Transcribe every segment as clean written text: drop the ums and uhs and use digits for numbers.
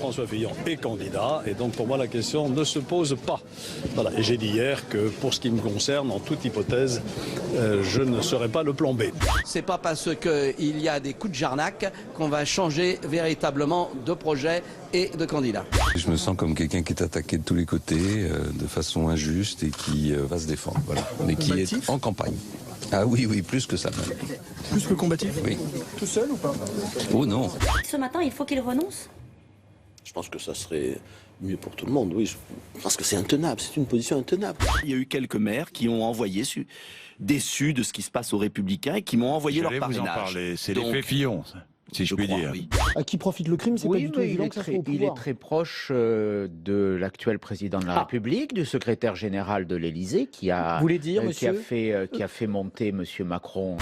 François Fillon est candidat et donc pour moi la question ne se pose pas. Voilà. Et j'ai dit hier que pour ce qui me concerne, en toute hypothèse, je ne serai pas le plan B. C'est pas parce qu'il y a des coups de jarnac qu'on va changer véritablement de projet et de candidat. Je me sens comme quelqu'un qui est attaqué de tous les côtés, de façon injuste et qui va se défendre, voilà. Mais qui est en campagne. Ah oui, oui, plus que ça même. Plus que combatif? Oui. Tout seul ou pas? Oh non. Ce matin, il faut qu'il renonce? Je pense que ça serait mieux pour tout le monde, oui. Je pense que c'est intenable, c'est une position intenable. Il y a eu quelques maires qui ont envoyé, déçus de ce qui se passe aux Républicains, et qui m'ont envoyé leur parrainage. Vous en parler. C'est l'effet Fillon, si je puis dire. Oui. À qui profite le crime? C'est pas du tout évident que ça soit au pouvoir. Il est très proche de l'actuel président de la République, du secrétaire général de l'Élysée, qui a, Vous voulez dire, monsieur qui a fait monter monsieur Macron.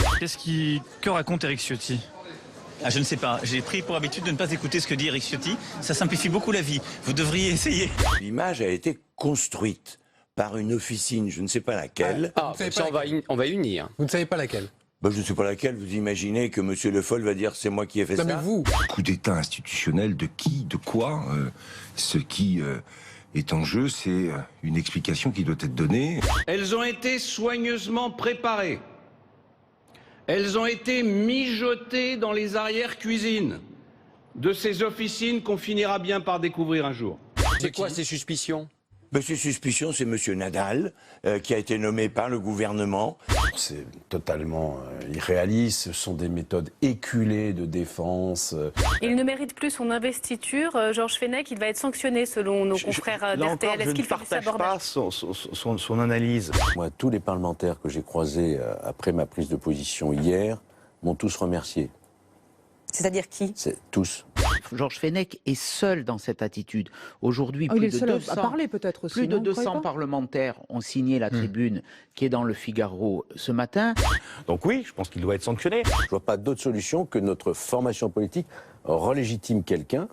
Que raconte Éric Ciotti? Je ne sais pas. J'ai pris pour habitude de ne pas écouter ce que dit Éric Ciotti. Ça simplifie beaucoup la vie. Vous devriez essayer. L'image a été construite par une officine, je ne sais pas laquelle. On va unir. Vous ne savez pas laquelle? Je ne sais pas laquelle. Vous imaginez que monsieur Le Foll va dire c'est moi qui ai fait ça? Non mais vous. Coup d'État institutionnel de qui, de quoi? Ce qui est en jeu, c'est une explication qui doit être donnée. Elles ont été soigneusement préparées. Elles ont été mijotées dans les arrière-cuisines de ces officines qu'on finira bien par découvrir un jour. C'est quoi ces suspicions? Ces suspicions, c'est monsieur Nadal, qui a été nommé par le gouvernement. C'est totalement irréaliste, ce sont des méthodes éculées de défense. Il ne mérite plus son investiture. Georges Fenech, il va être sanctionné selon nos confrères d'RTL. Est-ce qu'il fait cet abordage? Son analyse. Moi, tous les parlementaires que j'ai croisés après ma prise de position hier m'ont tous remercié. C'est-à-dire qui? Tous. Georges Fenech est seul dans cette attitude. Aujourd'hui, Il est le seul à parler peut-être aussi. Plus de 200 parlementaires ont signé la tribune qui est dans le Figaro ce matin. Donc oui, je pense qu'il doit être sanctionné. Je ne vois pas d'autre solution que notre formation politique relégitime quelqu'un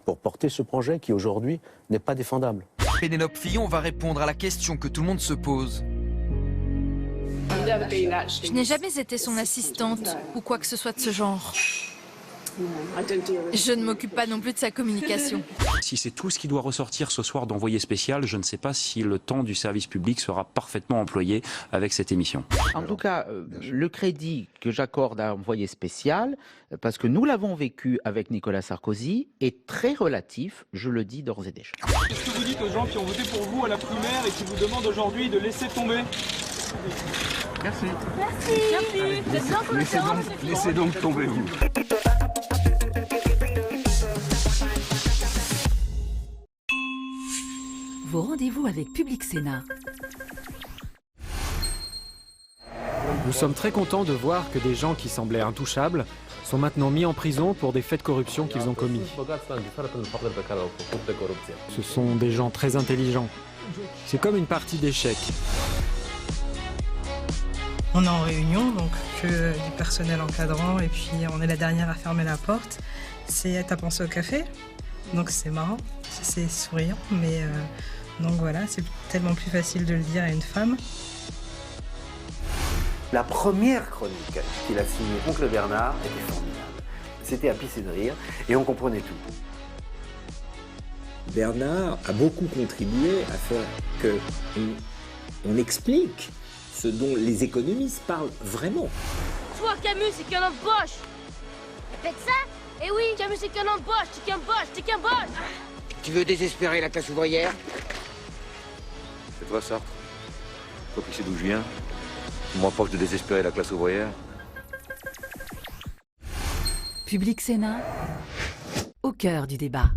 pour porter ce projet qui aujourd'hui n'est pas défendable. Pénélope Fillon va répondre à la question que tout le monde se pose. Je n'ai jamais été son assistante ou quoi que ce soit de ce genre. Je ne m'occupe pas non plus de sa communication. Si c'est tout ce qui doit ressortir ce soir d'envoyé spécial, je ne sais pas si le temps du service public sera parfaitement employé avec cette émission. En tout cas, le crédit que j'accorde à envoyé spécial, parce que nous l'avons vécu avec Nicolas Sarkozy, est très relatif, je le dis d'ores et déjà. Qu'est-ce que vous dites aux gens qui ont voté pour vous à la primaire et qui vous demandent aujourd'hui de laisser tomber? Merci. Laissez donc tomber vous. Vos rendez-vous avec Public Sénat. Nous sommes très contents de voir que des gens qui semblaient intouchables sont maintenant mis en prison pour des faits de corruption qu'ils ont commis. Ce sont des gens très intelligents. C'est comme une partie d'échecs. On est en réunion, donc que du personnel encadrant, et puis on est la dernière à fermer la porte. C'est t'as pensé au café? Donc c'est marrant, c'est souriant, mais donc voilà, c'est tellement plus facile de le dire à une femme. La première chronique qu'il a signée, Oncle Bernard, était formidable. C'était à pisser de rire et on comprenait tout. Bernard a beaucoup contribué à faire que on explique ce dont les économistes parlent vraiment. Toi, Camus, c'est qu'un embauche. Faites ça? Eh oui, Camus, c'est qu'un embauche, c'est qu'un boche. Tu veux désespérer la classe ouvrière? C'est toi, Sartre. Toi qui sais d'où je viens. Tu m'empêches de désespérer la classe ouvrière. Public Sénat, au cœur du débat.